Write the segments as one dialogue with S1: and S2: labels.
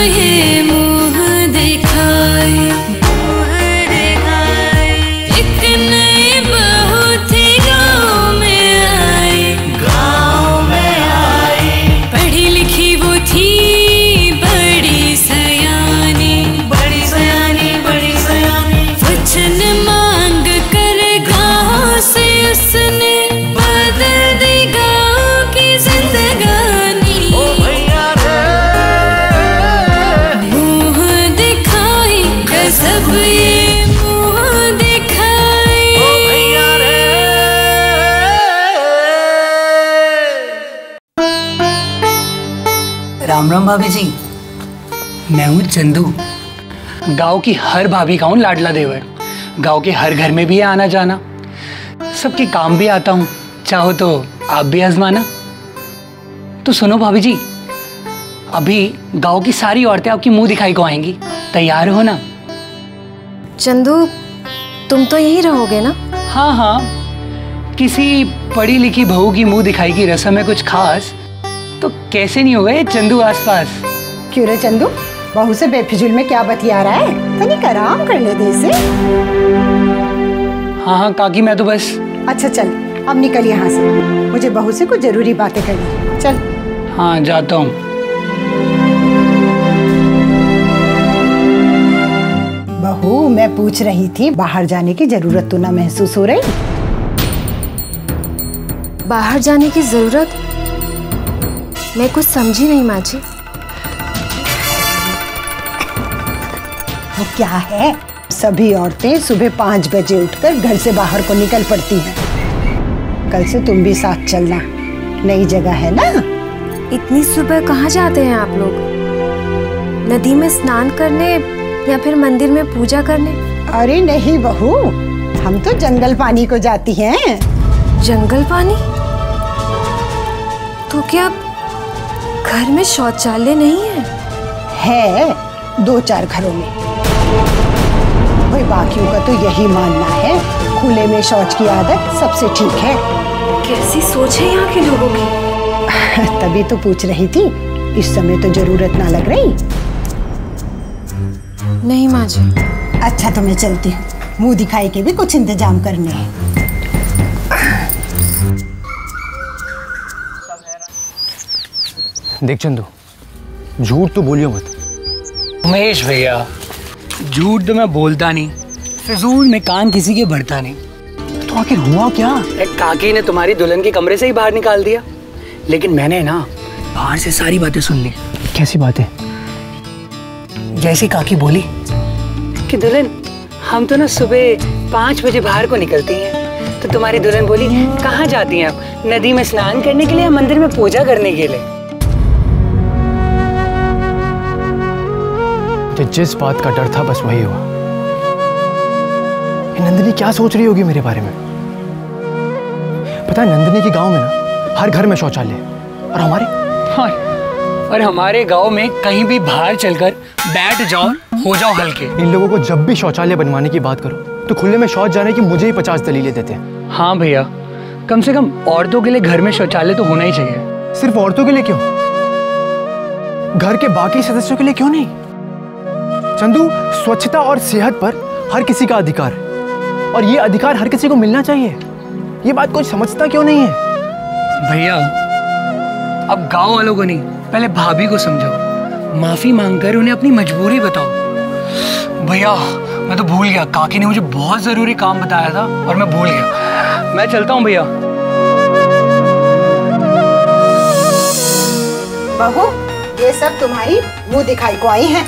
S1: ये मुँह दिखाए, एक नई बहू थी गाँव में आई, पढ़ी लिखी वो थी बड़ी सयानी, वचन मांग कर गाँव से उसने बदल दी गाँव की जिंदगानी। मुँह दिखाई गजब ये मुँह दिखाई।
S2: राम राम भाभी जी, मैं हूँ चंदू। गांव की हर भाभी का हूँ लाडला देवर। गांव के हर घर में भी है आना जाना, सबके काम भी आता हूँ, चाहो तो आप भी आजमाना। तो सुनो भाभी जी, अभी गांव की सारी औरतें आपकी मुंह दिखाई को आएंगी, तैयार हो ना?
S3: चंदू, तुम तो यही रहोगे ना?
S2: हाँ हाँ, किसी पढ़ी लिखी बहू की मुंह दिखाई की रस्म है कुछ खास, तो कैसे नहीं होगा ये चंदू आसपास।
S4: क्यों रे चंदू, बहू से बेफिजुल में क्या बतिया रहा है? तनिक आराम कर ले दे से।
S2: हाँ हाँ काकी, मैं तो बस।
S4: अच्छा चल, अब निकल यहाँ से, मुझे बहू से कुछ जरूरी बातें करनी। चल।
S2: हाँ जाता हूँ।
S4: बहू, मैं पूछ रही थी, बाहर जाने की जरूरत तो ना महसूस हो रही?
S3: बाहर जाने की जरूरत? मैं कुछ समझी नहीं माँ जी।
S4: वो क्या है, सभी औरतें सुबह 5 बजे उठकर घर से बाहर को निकल पड़ती हैं। कल से तुम भी साथ चलना, नई जगह है ना।
S3: इतनी सुबह कहाँ जाते हैं आप लोग? नदी में स्नान करने या फिर मंदिर में पूजा करने?
S4: अरे नहीं बहू, हम तो जंगल पानी को जाती हैं।
S3: जंगल पानी? तो क्या घर में शौचालय नहीं है?
S4: है 2-4 घरों में। भाई बाकियों का तो यही मानना है, खुले में शौच की आदत सबसे ठीक है।
S3: कैसी सोच है यहाँ के लोगों की?
S4: तभी तो पूछ रही थी, इस समय तो जरूरत ना लग रही।
S3: नहीं माँ जी।
S4: अच्छा तो मैं चलती हूँ, मुंह दिखाई के भी कुछ इंतजाम करने हैं।
S5: देख चंदू, झूठ तो बोलियो मत।
S2: महेश भैया, झूठ तो मैं बोलता नहीं, फिजूल में कान किसी के भरता नहीं।
S5: तो आखिर हुआ क्या?
S2: काकी ने तुम्हारी दुल्हन के कमरे से ही बाहर निकाल दिया, लेकिन मैंने ना बाहर से सारी बातें सुन ली।
S5: कैसी बातें?
S2: जैसी काकी बोली कि दुल्हन, हम तो ना सुबह 5 बजे बाहर को निकलती हैं, तो तुम्हारी दुल्हन बोली कहाँ जाती हैं आप? नदी में स्नान करने के लिए या मंदिर में पूजा करने के लिए?
S5: तो जिस बात का डर था बस वही हुआ। नंदिनी क्या सोच रही होगी मेरे बारे में? पता है नंदिनी के गांव में ना हर घर में शौचालय, और हमारे
S2: हाँ, और हमारे गांव में कहीं भी बाहर चलकर बैठ जाओ, हो जाओ हल्के।
S5: इन लोगों को जब भी शौचालय बनवाने की बात करो तो खुले में शौच जाने की मुझे ही 50 दलीलें देते हैं।
S2: हाँ भैया, कम से कम औरतों के लिए घर में शौचालय तो होना ही चाहिए।
S5: सिर्फ औरतों के लिए क्यों, घर के बाकी सदस्यों के लिए क्यों नहीं? चंदू, स्वच्छता और सेहत पर हर किसी का अधिकार है, और ये अधिकार हर किसी को मिलना चाहिए। ये बात कोई समझता क्यों नहीं है?
S2: भैया, अब गांव वालों को नहीं, पहले भाभी को समझाओ, माफी मांगकर उन्हें अपनी मजबूरी बताओ। भैया, मैं तो भूल गया, काकी ने मुझे बहुत जरूरी काम बताया था और मैं भूल गया। मैं चलता हूँ भैया।
S4: बहू, ये सब तुम्हारी मुंह दिखाई को आई हैं।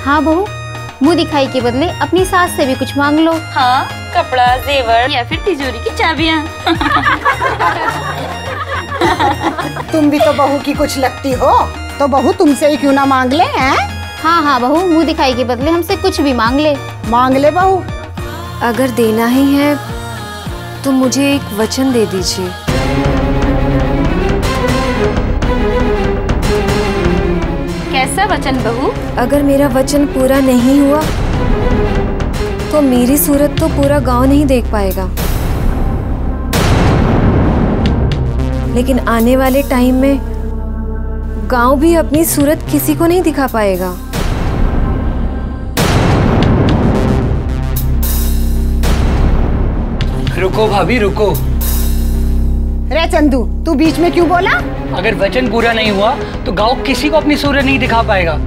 S6: हाँ बहू, मुंह दिखाई के बदले अपनी सास से भी कुछ मांग लो।
S7: हाँ, कपड़ा, जेवर या फिर तिजोरी की चाबियाँ।
S4: तुम भी तो बहू की कुछ लगती हो, तो बहू तुमसे ही क्यों ना मांग ले? हैं?
S6: हाँ हाँ बहू, मुंह दिखाई के बदले हमसे कुछ भी मांग ले।
S4: मांग ले बहू।
S3: अगर देना ही है तो मुझे एक वचन दे दीजिए।
S7: कैसा वचन बहू?
S3: अगर मेरा वचन पूरा नहीं हुआ तो मेरी सूरत तो पूरा गांव नहीं देख पाएगा, लेकिन आने वाले टाइम में गांव भी अपनी सूरत किसी को नहीं दिखा पाएगा।
S2: रुको भाभी रुको।
S4: रे चंदू, तू बीच में क्यों बोला?
S2: अगर वचन पूरा नहीं हुआ तो गांव किसी को अपनी सूरत नहीं दिखा पाएगा।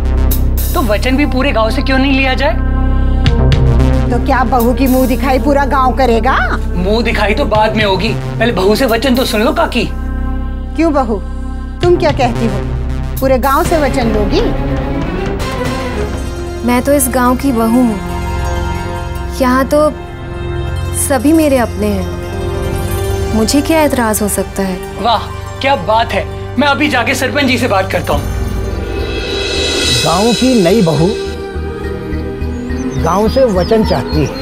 S2: तो वचन भी पूरे गांव से क्यों नहीं लिया जाए?
S4: तो क्या बहू की मुंह दिखाई पूरा गांव करेगा?
S2: मुंह दिखाई तो बाद में होगी, पहले बहू से वचन तो सुन लो काकी।
S4: क्यों बहू, तुम क्या कहती हो? पूरे गांव से वचन लोगी?
S3: मैं तो इस गांव की बहू हूँ। यहाँ तो सभी मेरे अपने हैं। मुझे क्या एतराज हो सकता है?
S2: वाह क्या बात है। मैं अभी जाके सरपंच जी से बात करता हूँ।
S8: गांव की नई बहू गांव से वचन चाहती है,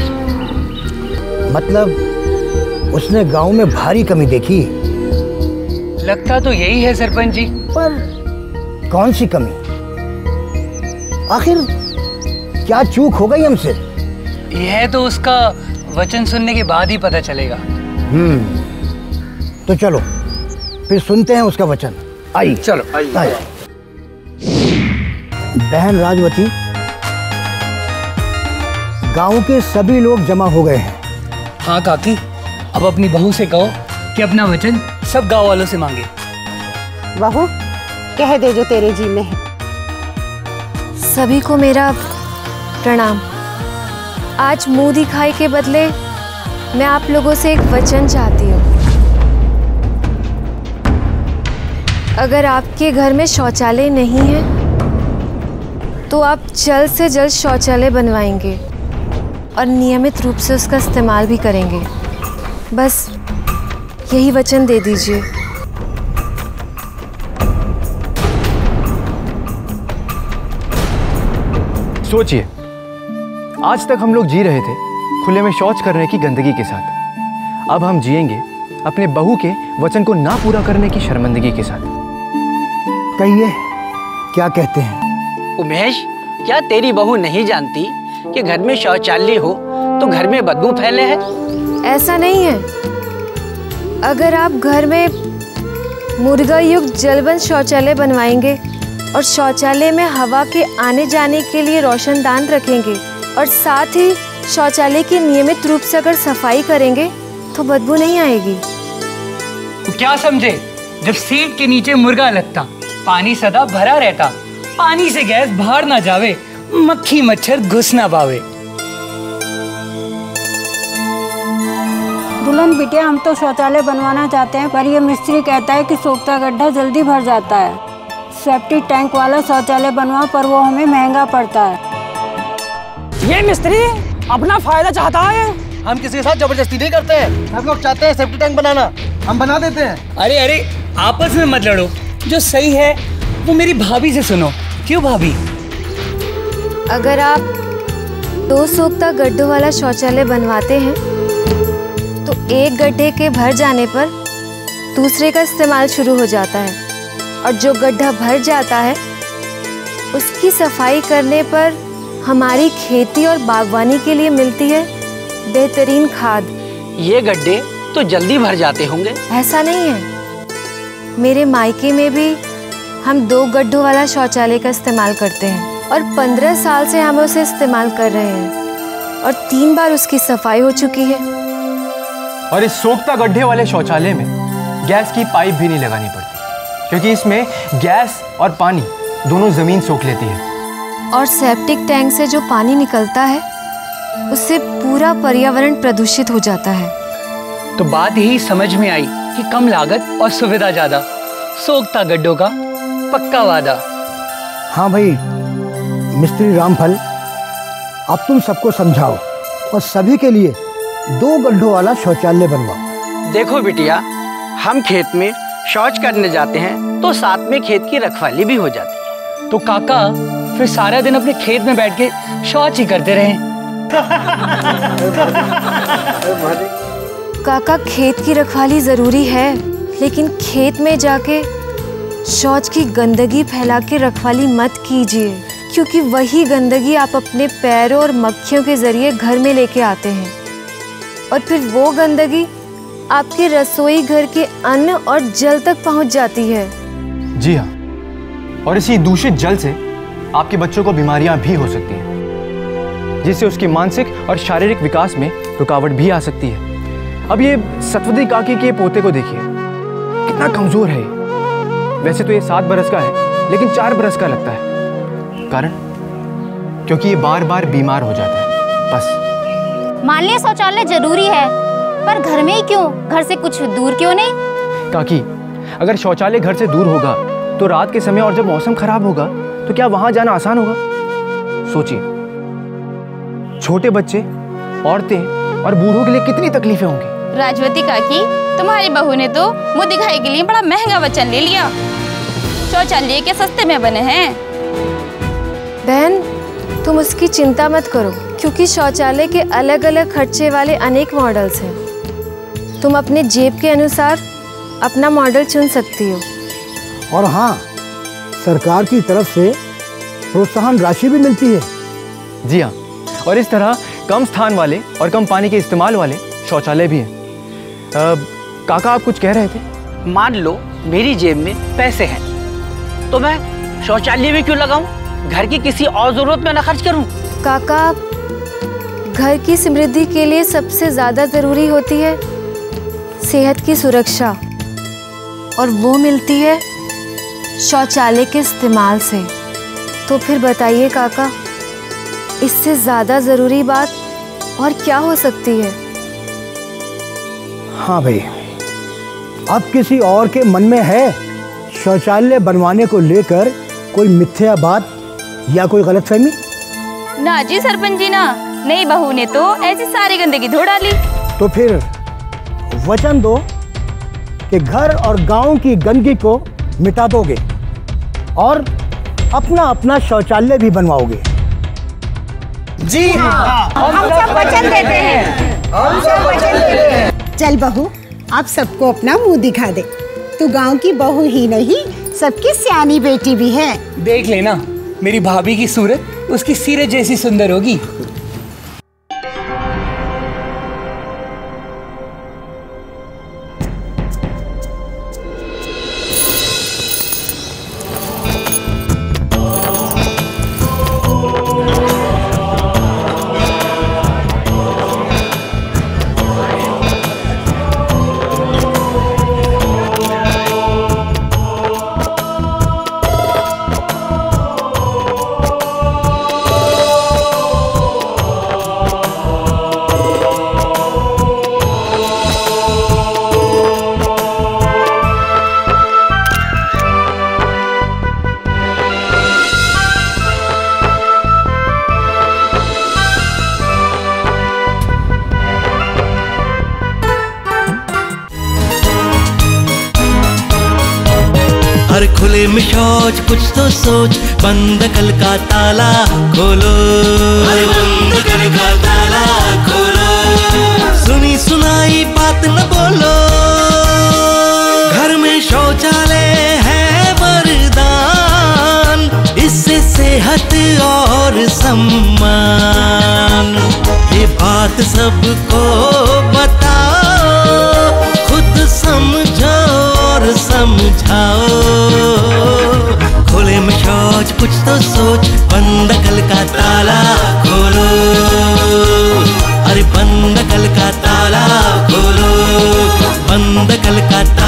S8: मतलब उसने गांव में भारी कमी देखी।
S2: लगता तो यही है सरपंच जी।
S8: पर कौन सी कमी? आखिर क्या चूक हो गई हमसे?
S2: यह तो उसका वचन सुनने के बाद ही पता चलेगा।
S8: तो चलो फिर सुनते हैं उसका वचन। आई
S2: चलो
S8: आई। बहन राजवती, गांव के सभी लोग जमा हो गए हैं।
S2: हाँ काकी, अब अपनी बहू से कहो कि अपना वचन सब गांव वालों से मांगे।
S4: बहू कह दे जो तेरे जी में है।
S3: सभी को मेरा प्रणाम। आज मुंह दिखाई के बदले मैं आप लोगों से एक वचन चाहती हूँ। अगर आपके घर में शौचालय नहीं है तो आप जल्द से जल्द शौचालय बनवाएंगे और नियमित रूप से उसका इस्तेमाल भी करेंगे। बस यही वचन दे दीजिए।
S5: सोचिए, आज तक हम लोग जी रहे थे खुले में शौच करने की गंदगी के साथ। अब हम जिएंगे अपने बहू के वचन को ना पूरा करने की शर्मिंदगी के साथ।
S8: कहिए क्या कहते हैं?
S9: उमेश, क्या तेरी बहू नहीं जानती कि घर में शौचालय हो तो घर में बदबू फैले है?
S3: ऐसा नहीं है। अगर आप घर में मुर्गा युक्त जलबंद शौचालय बनवाएंगे और शौचालय में हवा के आने जाने के लिए रोशनदान रखेंगे और साथ ही शौचालय की नियमित रूप से अगर सफाई करेंगे तो बदबू नहीं आएगी।
S2: तो क्या समझे? जब सीट के नीचे मुर्गा लगता, पानी सदा भरा रहता, पानी से गैस बाहर ना जावे, मक्खी मच्छर घुस ना पावे।
S10: दुल्हन बिटिया, हम तो शौचालय बनवाना चाहते हैं, पर ये मिस्त्री कहता है कि सोखता गड्ढा जल्दी भर जाता है। सेप्टिक टैंक वाला शौचालय बनवाओ, पर वो हमें महंगा पड़ता है।
S9: ये मिस्त्री अपना फायदा चाहता है।
S11: हम किसी के साथ जबरदस्ती नहीं करते हैं। हम लोग चाहते हैं सेफ्टी टैंक बनाना, हम बना देते हैं।
S2: अरे अरे आपस में मत लड़ो। जो सही है वो मेरी भाभी से सुनो। क्यों भाभी?
S3: अगर आप 2 सोखता गड्ढों वाला शौचालय बनवाते हैं तो एक गड्ढे के भर जाने पर दूसरे का इस्तेमाल शुरू हो जाता है, और जो गड्ढा भर जाता है उसकी सफाई करने पर हमारी खेती और बागवानी के लिए मिलती है बेहतरीन खाद।
S9: ये गड्ढे तो जल्दी भर जाते होंगे।
S3: ऐसा नहीं है। मेरे मायके में भी हम 2 गड्ढों वाला शौचालय का इस्तेमाल करते हैं और 15 साल से हम उसे इस्तेमाल कर रहे हैं और 3 बार उसकी सफाई हो चुकी है।
S5: और इस सोखता गड्ढे वाले शौचालय में गैस की पाइप भी नहीं लगानी पड़ती, क्योंकि इसमें गैस और पानी दोनों जमीन सोख लेती है।
S3: और सेप्टिक टैंक से जो पानी निकलता है उससे पूरा पर्यावरण प्रदूषित हो जाता है।
S2: तो बात यही समझ में आई कि कम लागत और सुविधा ज्यादा, सोखता गड्ढों का पक्का वादा।
S8: हाँ भाई मिस्त्री रामफल, अब तुम सबको समझाओ और सभी के लिए 2 गड्ढों वाला शौचालय बनवाओ।
S9: देखो बिटिया, हम खेत में शौच करने जाते हैं तो साथ में खेत की रखवाली भी हो जाती है।
S2: तो काका फिर सारा दिन अपने खेत में बैठ के शौच ही करते रहे।
S3: काका, खेत की रखवाली जरूरी है, लेकिन खेत में जाके शौच की गंदगी फैला के रखवाली मत कीजिए, क्योंकि वही गंदगी आप अपने पैरों और मक्खियों के जरिए घर में लेके आते हैं और फिर वो गंदगी आपके रसोई घर के अन्न और जल तक पहुंच जाती है।
S5: जी हाँ, और इसी दूषित जल से आपके बच्चों को बीमारियां भी हो सकती हैं, जिससे उसके मानसिक और शारीरिक विकास में रुकावट भी आ सकती है। अब ये सतवती काकी के पोते को देखिए, कितना कमजोर है। वैसे तो ये 7 बरस का है, लेकिन 4 बरस का लगता है। कारण? क्योंकि ये बार बार बीमार हो जाता है, बस।
S6: मान लिया शौचालय जरूरी है, पर घर में ही क्यों? घर से कुछ दूर क्यों नहीं?
S5: काकी, अगर शौचालय घर से दूर होगा तो रात के समय और जब मौसम खराब होगा तो क्या वहां जाना आसान होगा? सोचिए, छोटे बच्चे, औरतें और बूढ़ों के लिए कितनी तकलीफें होंगी।
S7: राजवती काकी, तुम्हारी बहू ने तो मुंह दिखाई के लिए बड़ा महंगा वचन ले लिया। शौचालय के सस्ते में बने हैं।
S3: बहन, तुम उसकी चिंता मत करो, क्योंकि शौचालय के अलग अलग खर्चे वाले अनेक मॉडल्स हैं। तुम अपने जेब के अनुसार अपना मॉडल चुन सकती हो।
S8: और हाँ, सरकार की तरफ से प्रोत्साहन राशि भी मिलती है।
S5: जी हाँ, और इस तरह कम स्थान वाले और कम पानी के इस्तेमाल वाले शौचालय भी हैं। काका, आप कुछ कह रहे थे?
S9: मान लो मेरी जेब में पैसे हैं, तो मैं शौचालय में क्यों लगाऊं? घर की किसी और जरूरत में ना खर्च करूं।
S3: काका, घर की समृद्धि के लिए सबसे ज्यादा जरूरी होती है सेहत की सुरक्षा, और वो मिलती है शौचालय के इस्तेमाल से। तो फिर बताइए काका, इससे ज्यादा जरूरी बात और क्या हो सकती है?
S8: हाँ भाई, अब किसी और के मन में है शौचालय बनवाने को लेकर कोई मिथ्या बात या कोई गलतफहमी?
S7: ना जी सरपंच जी, ना। नई बहू ने तो ऐसी सारी गंदगी धो डाली।
S8: तो फिर वचन दो कि घर और गांव की गंदगी को मिटा दोगे और अपना अपना शौचालय भी बनवाओगे।
S4: जी हाँ, हम सब वचन देते हैं। हम सब वचन देते हैं। चल बहू, आप सबको अपना मुंह दिखा दे। तू गांव की बहू ही नहीं, सबकी सियानी बेटी भी है।
S2: देख लेना, मेरी भाभी की सूरत उसकी सीरत जैसी सुंदर होगी।
S12: हर खुले में शौच, कुछ तो सोच, बंद कल का ताला खोलो, अरे बंद कल का ताला खोलो। सुनी सुनाई बात न बोलो, घर में शौचालय है वरदान, इससे सेहत और सम्मान। ये बात सबको बताओ, खुद समझो और समझाओ। खुले में शौच, कुछ तो सोच, बंद कल का ताला खोलो, अरे बंद कल का ताला खोलो, बंद कल का ताला।